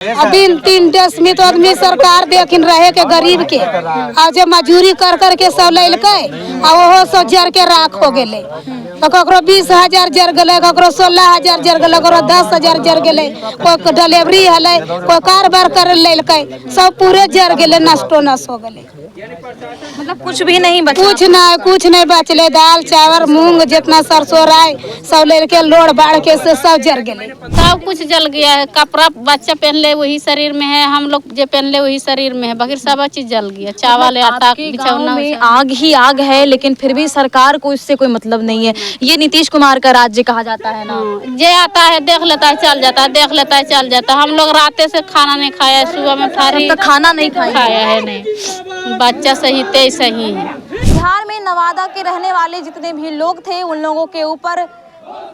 अभी 3 तो आदमी सरकार देखिन रहे के गरीब के और जो मजूरी कर कर के सब लैलकै और वो सब जर के राख हो गए। तो ककरो 20,000 जर गए, ककरो 16,000 जर गए, ककरो 10,000 जर गए, कोई डिलीवरी हले, कोई कारोबार कर लैलकै, सब पूरे जर गए, नष्टो नष्ट हो गए। मतलब कुछ भी नहीं बचा, कुछ नहीं बचले। दाल चावल मूंग जितना सरसों राय सब लेके लोड़ बाढ़ के से सब जर गए। सब कुछ जल गया है। कपड़ा बच्चा पहन ले वही शरीर में है, हम लोग जो पहन ले वही शरीर में है, बाकी सब चीज जल गया। चावल आटा बिछौना में आग ही आग है, लेकिन फिर भी सरकार को इससे कोई मतलब नहीं है। ये नीतीश कुमार का राज्य कहा जाता है ना। जे आता है देख लेता है चल जाता है, देख लेता है चल जाता है। हम लोग रात से खाना नहीं खाया है, सुबह में खाना नहीं खाया है नहीं। बच्चा सही ते सही है। बिहार में नवादा के रहने वाले जितने भी लोग थे उन लोगों के ऊपर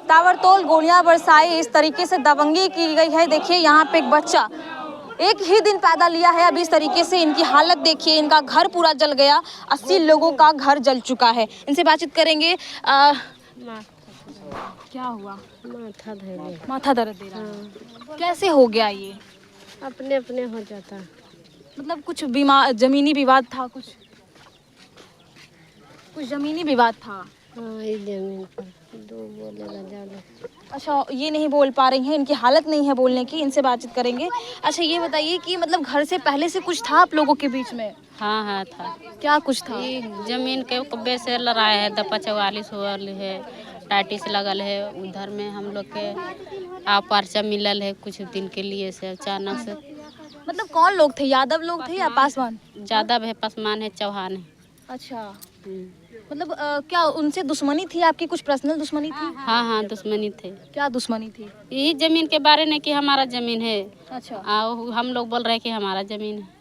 ताबड़तोड़ गोलियां बरसाई, इस तरीके से दबंगी की गई है। देखिए यहाँ पे एक बच्चा एक ही दिन पैदा लिया है, अब इस तरीके से इनकी हालत देखिए, इनका घर पूरा जल गया। 80 लोगों का घर जल चुका है। इनसे बातचीत करेंगे। क्या हुआ? माथा दर्द दे रहा है। कैसे हो गया ये? अपने अपने हो जाता। मतलब कुछ बीमार जमीनी विवाद था, कुछ जमीनी विवाद था। हाँ, इस जमीन पर दो बोलेगा ज्यादा। अच्छा, ये नहीं बोल पा रही हैं, इनकी हालत नहीं है बोलने की। इनसे बातचीत करेंगे। अच्छा, ये बताइए कि मतलब घर से पहले से कुछ था आप लोगों के बीच में? हाँ हाँ था। क्या कुछ था? जमीन के कब्बे से लड़ाई है, दफा 44 हुआ है, टाटी से लगल है। उधर में हम लोग के पर्चा मिलल है कुछ दिन के लिए से अचानक से। मतलब कौन लोग थे? यादव लोग थे या पासवान? यादव है, पासवान है, चौहान है। अच्छा, मतलब क्या उनसे दुश्मनी थी आपकी? कुछ पर्सनल दुश्मनी थी? हाँ हाँ दुश्मनी थे। क्या दुश्मनी थी? यही जमीन के बारे में कि हमारा जमीन है। अच्छा, हम लोग बोल रहे हैं कि हमारा जमीन है,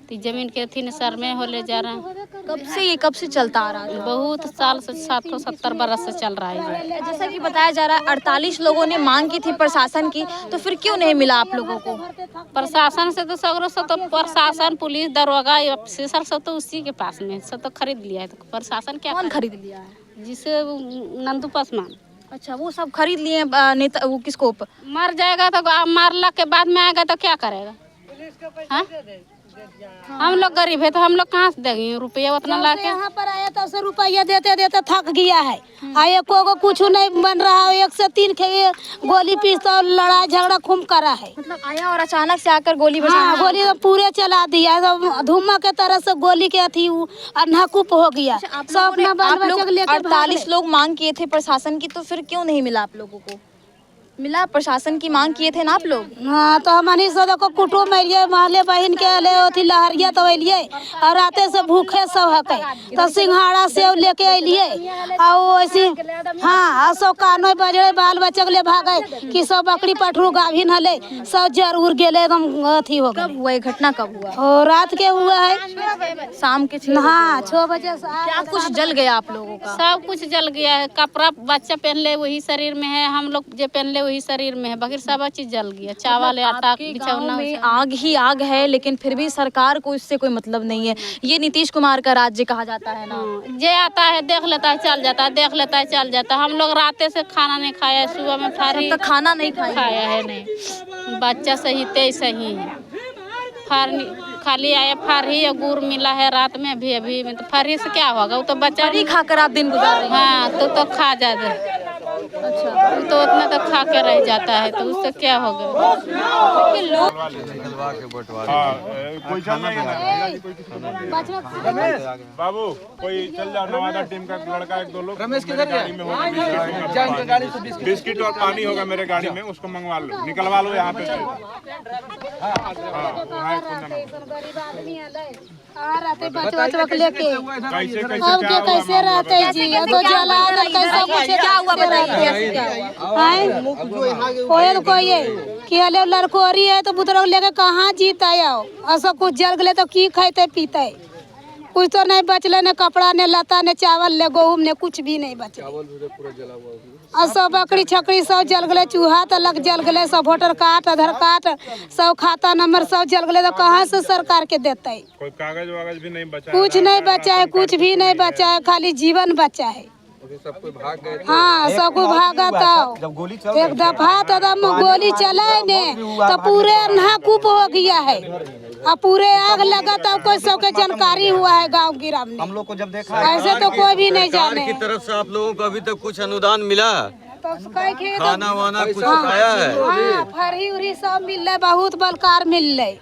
तो जमीन के थी सर में हो ले जा रहा है। कब से चलता आ रहा है? बहुत साल से, 70 बरस से चल रहा है। जैसा कि बताया जा रहा है 48 लोगों ने मांग की थी प्रशासन की, तो फिर क्यों नहीं मिला आप लोगों को? प्रशासन से तो सगरों से तो प्रशासन पुलिस दरोगा अफसर सब तो उसी के पास में सब तो खरीद लिया है। तो प्रशासन क्या कौन खरीद लिया है? जिसे नंदू पासवान। अच्छा, वो सब खरीद लिए नेता। वो किसको? मर जाएगा तो मारला के बाद में आएगा तो क्या करेगा? हाँ? हम लोग गरीब है तो हम लोग कहाँ से देंगे रुपया उतना ला के? यहाँ पर आया तब से रुपया देते देते थक गया है। आए को कुछ नहीं बन रहा है। 1 से 3 के गोली पिस्तौल लड़ाई झगड़ा खूब करा है। मतलब आया और अचानक से आकर गोली बजा। हाँ, गोली तो पूरे चला दिया। धुआं के तरह से गोली के अथी अन्हाकुप हो गया। सब अपना बाल बच्चा लेकर 48 लोग मांग किए थे प्रशासन की, तो फिर क्यों नहीं मिला आप लोगों को? मिला? प्रशासन की मांग किए थे ना आप लोग? हाँ, तो हमनी सब को कुटुम अलिए, महले बहन के अले लहरिया तो अलिए और राते से भूखे सब हके तो सिंघाड़ा सेव लेके अलिए और ऐसे। हाँ, और सब कानो बजड़े बाल बच्चा ले भागे कि सब बकरी पठरू गाभिन हले सब जरूर गेले एकदम अथी हो गए। कब हुआ ये घटना? कब हुआ? और रात के हुआ है, शाम के 6 हाँ 6 बजे से। क्या कुछ जल गया आप लोगों का? सब कुछ जल गया है। कपड़ा बच्चा पहन ले वही शरीर में है, हम लोग जो पहन ले वही शरीर में है, बाकी सब चीज जल गया। चावल आटा बिछौना में आग ही आग है, लेकिन फिर भी सरकार को इससे कोई मतलब नहीं है। ये नीतीश कुमार का राज्य कहा जाता है ना। जे आता है देख लेता है चल जाता है, देख लेता है चल जाता है। हम लोग रात से खाना नहीं खाया है, सुबह में खाना नहीं खाया है नहीं। बच्चा सही ते सही है। खाली आया फारी या गुड़ मिला है रात में अभी में, तो फारी से क्या होगा? वो तो बच्चा ही खाकर आप दिन गुजार रहे हैं। हाँ, तो खा जाता। अच्छा, तो उतना तो खा के रह जाता है, तो उससे क्या होगा? बाबू कोई चल जाओ, नवादा टीम का लड़का 1-2 लोग। रमेश किधर गाड़ी में होगा, बिस्किट और पानी होगा मेरे गाड़ी में, उसको मंगवा लो, निकलवा लो यहाँ पे। लेके कैसे रहते जी? तो जला कैसे पूछे क्या हुआ बताइए? कि हले लड़कोरी है तो बुतरक लेके कहाँ जीता और सब कुछ जल गए तो की खाते पीते? कुछ तो नहीं बचले, न कपड़ा न लता न चावल न गेहूँ न कुछ भी नहीं बचले। और सब बकरी छकरी सब जल गए, चूहा तलक जल गए, सब वोटर कार्ड आधार कार्ड सब खाता नंबर सब जल गए। तो कहाँ से सरकार के देते? कोई कागज वागज भी नहीं बचा? कुछ नहीं बचा है, कुछ भी नहीं बचा है, खाली जीवन बचा है। सब कोई भाग गए थे। हाँ सब कोई भागा था। जब गोली चल एक दफा तो गोली चले ने तो पूरे अन्हा कूप हो गया है। अब पूरे आग लगा तो कोई सबके जानकारी हुआ है गांव गिराम में। हम लोग को जब देखा ऐसे तो कोई भी नहीं जाने। की तरफ से आप लोगों को अभी तक कुछ अनुदान मिला? तो खाना वाना कुछ खाया है? हाँ फरी उरी सब मिल रहे, बहुत बलकार मिल रहे।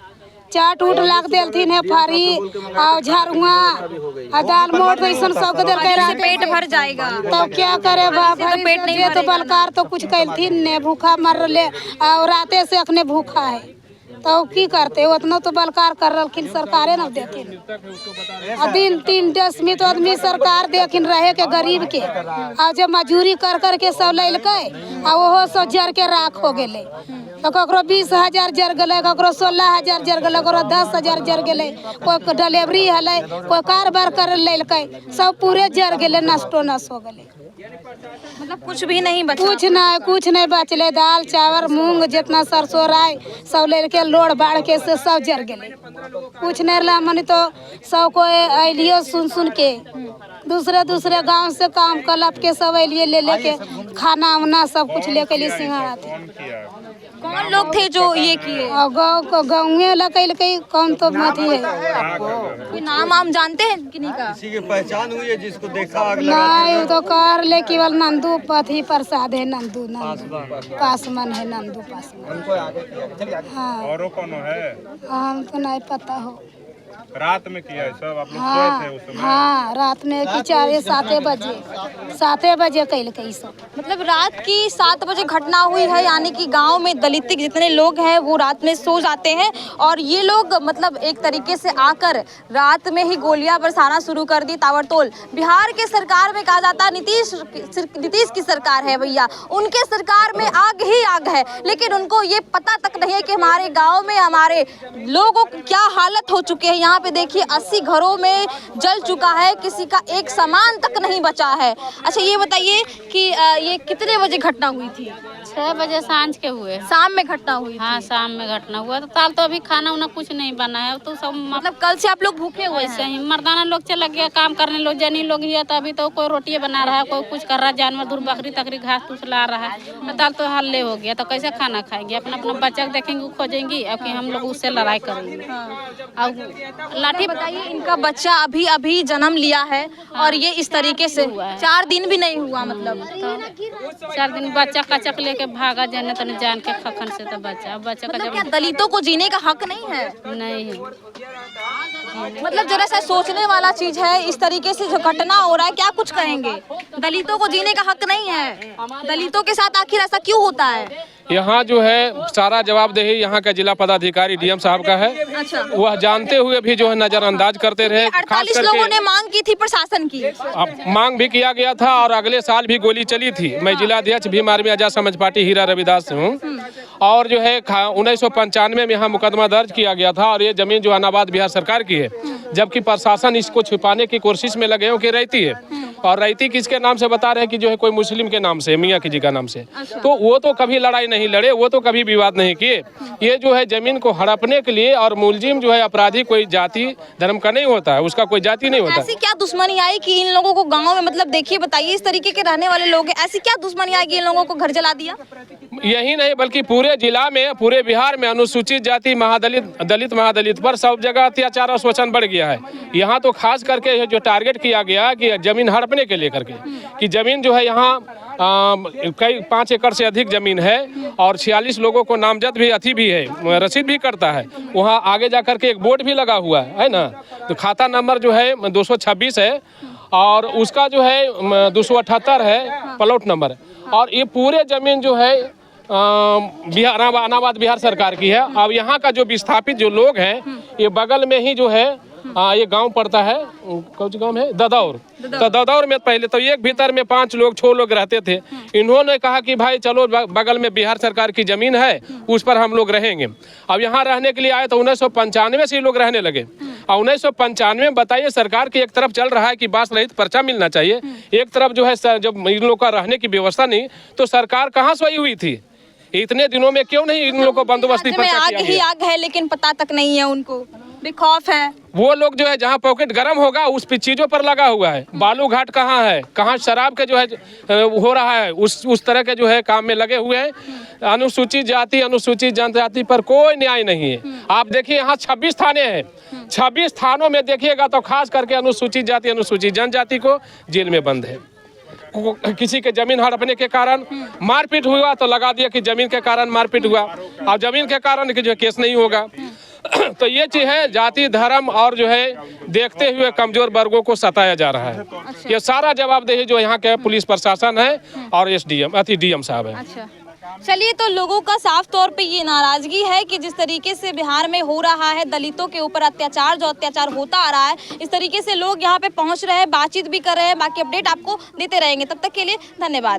चाट उट लाग देलथिन है फरी और झरुआ और दाल मोट ऐसा सब के देर पेट भर जाएगा। तो क्या करे भाई, पेट नहीं तो बलकार तो कुछ कैलथिन ने, भूखा मर ले और राते से अखने भूखा है तो की करते, उतना तो बलकार कर रखिन सरकारे न देथिन। दिन 3-10 में तो आदमी सरकार देखिन रहे के गरीब के, और जब मजूरी कर कर के सब लैलकै आ ओहो सब जर के राख हो गेले। तो ककरो 20,000 जर गए, ककरो 16,000 जर गए, ककरो 10,000 जर गए। कोई डिलीवरी हलै, कोई कारोबार कर लैलकै, सब पूरे जर गए, नष्टो नष्ट हो गए। मतलब कुछ भी नहीं बचा। कुछ नहीं बचले। दाल चावल मूंग जितना सरसों राय सब लेके लोड़ बाढ़ के से सब जर गए। कुछ नहीं रहा मन तो सब कोई अलियो सुन के दूसरे गांव से काम कलप के सब अलिए ले लेके खाना उना सब कुछ लेके लिए सिंगाड़ा थे। कौन लोग थे जो ये किए? गाँव लकई कौन तो मती है। कोई नाम आम जानते हैं कि नहीं का? किसी की पहचान हुई है जिसको देखा? नहीं तो कर ले केवल नंदू पथी प्रसाद है, नंदू पासवान है, नंदू पासवान। हाँ और कौन है? हम तो नहीं पता हो। रात में किया है सब? आप लोग सोए थे उस समय? हाँ रात में कि 7 बजे कैल कई सब। मतलब रात की 7 बजे घटना हुई है, यानी कि गांव में दलित जितने लोग हैं वो रात में सो जाते हैं और ये लोग मतलब एक तरीके से आकर रात में ही गोलियां बरसाना शुरू कर दी ताबड़तोड़। बिहार के सरकार में कहा जाता है नीतीश की सरकार है भैया, उनके सरकार में आग ही आग है, लेकिन उनको ये पता तक नहीं है कि हमारे गाँव में हमारे लोगों की क्या हालत हो चुकी है। यहाँ पे देखिए 80 घरों में जल चुका है, किसी का एक सामान तक नहीं बचा है। अच्छा ये बताइए कि ये कितने बजे घटना हुई थी? 6 बजे सांझ के हुए। शाम में घटना हुई? हाँ शाम में घटना हुआ। तो ताल तो अभी खाना उना कुछ नहीं बना है, तो सब मतलब कल से आप लोग भूखे हुए ऐसे ही मर्दाना लोग चला गया काम करने, लोग जनी लोग ही है। तो अभी तो कोई रोटी बना रहा है, कोई कुछ कर रहा है, जानवर दूर बकरी तकरी घास फूस ला रहा है। ताल तो हल्ले हो गया, तो कैसे खाना खाएंगे? अपना बच्चा देखेंगे, खोजेंगे, अब हम लोग उससे लड़ाई करेंगे। और लाठी बताइए, इनका बच्चा अभी जन्म लिया है और ये इस तरीके से हुआ है। 4 दिन भी नहीं हुआ, मतलब तो 4 दिन बच्चा कचक लेके भागा जाने तने जान के खखन से। तो बच्चा का क्या दलितों को जीने का हक नहीं है? नहीं है। मतलब जरा सा सोचने वाला चीज है। इस तरीके से जो घटना हो रहा है, क्या कुछ कहेंगे? दलितों को जीने का हक नहीं है, दलितों के साथ आखिर ऐसा क्यों होता है? यहाँ जो है सारा जवाबदेही यहाँ का जिला पदाधिकारी डीएम साहब का है। अच्छा। वह जानते हुए भी जो है नजरअंदाज करते रहे। 48 लोगों ने मांग की थी प्रशासन की। अब मांग भी किया गया था और अगले साल भी गोली चली थी। मैं जिला अध्यक्ष भीम आर्मी आजाद समाज पार्टी हीरा रविदास हूँ। और जो है 1995 में यहाँ मुकदमा दर्ज किया गया था और ये जमीन जो अनाबाद बिहार सरकार की है, जबकि प्रशासन इसको छुपाने की कोशिश में लगे हो कि रहती है। और रैती किसके नाम से बता रहे हैं कि जो है कोई मुस्लिम के नाम से, मियाँ की जी का नाम से। तो वो तो कभी लड़ाई नहीं लड़े, वो तो कभी विवाद नहीं किए। ये जो है जमीन को हड़पने के लिए, और मुलजिम जो है अपराधी कोई जाति धर्म का नहीं होता है, उसका कोई जाति नहीं होता। ऐसी क्या दुश्मनी आई कि इन लोगों को गांव में, मतलब देखिए बताइए, इस तरीके के रहने वाले लोग हैं, ऐसी क्या दुश्मनी आई कि इन लोगों को घर जला दिया? यही नहीं बल्कि पूरे जिला में, पूरे बिहार में अनुसूचित जाति दलित महादलित पर सब जगह अत्याचार और शोषण बढ़ गया है। यहाँ तो खास करके जो टारगेट किया गया कि जमीन हड़पने के लेकर के, कि जमीन जो है यहाँ कई 5 एकड़ से अधिक जमीन है और 46 लोगों को नामजद भी अथी भी है, रसीद भी करता है। वहाँ आगे जा करके एक बोर्ड भी लगा हुआ है ना। तो खाता नंबर जो है 226 है और उसका जो है 278 है प्लॉट नंबर। और ये पूरे जमीन जो है बिहार अनाबाद बिहार सरकार की है। अब यहाँ का जो विस्थापित जो लोग हैं, ये बगल में ही जो है ये गांव पड़ता है, कौन सा गांव है? ददौर। तो ददौर में पहले तो एक भीतर में 5 लोग 6 लोग रहते थे। इन्होंने कहा कि भाई चलो बगल में बिहार सरकार की जमीन है, उस पर हम लोग रहेंगे। अब यहाँ रहने के लिए आए तो 1995 से लोग रहने लगे। और 1995 में बताइए, सरकार की एक तरफ चल रहा है कि बास रहित पर्चा मिलना चाहिए, एक तरफ जो है जब इन लोग का रहने की व्यवस्था नहीं, तो सरकार कहाँ सोई हुई थी? इतने दिनों में क्यों नहीं इन लोगों को बंदोबस्ती पर्चा किया गया? आग ही आग है, लेकिन पता तक नहीं है उनको। बेखौफ है। वो लोग जो है जहाँ पॉकेट गर्म होगा उस पे चीज़ों पर लगा हुआ है। बालू घाट कहाँ है, कहाँ शराब के जो है हो रहा है, उस तरह के जो है काम में लगे हुए हैं। अनुसूचित जाति अनुसूचित जनजाति पर कोई न्याय नहीं है। आप देखिए यहाँ 26 थाने हैं, 26 थानों में देखिएगा तो खास करके अनुसूचित जाति अनुसूचित जनजाति को जेल में बंद है। किसी के जमीन हड़पने के कारण मारपीट हुआ तो लगा दिया कि जमीन के कारण मारपीट हुआ, और जमीन के कारण कि जो केस नहीं होगा। तो ये चीज है, जाति धर्म और जो है देखते हुए कमजोर वर्गों को सताया जा रहा है। ये सारा जवाबदेही जो यहाँ के पुलिस प्रशासन है और डीएम साहब है। अच्छा, चलिए, तो लोगों का साफ तौर पे ये नाराजगी है कि जिस तरीके से बिहार में हो रहा है दलितों के ऊपर अत्याचार, जो अत्याचार होता आ रहा है, इस तरीके से लोग यहाँ पे पहुँच रहे हैं, बातचीत भी कर रहे हैं। बाकी अपडेट आपको देते रहेंगे। तब तक के लिए धन्यवाद।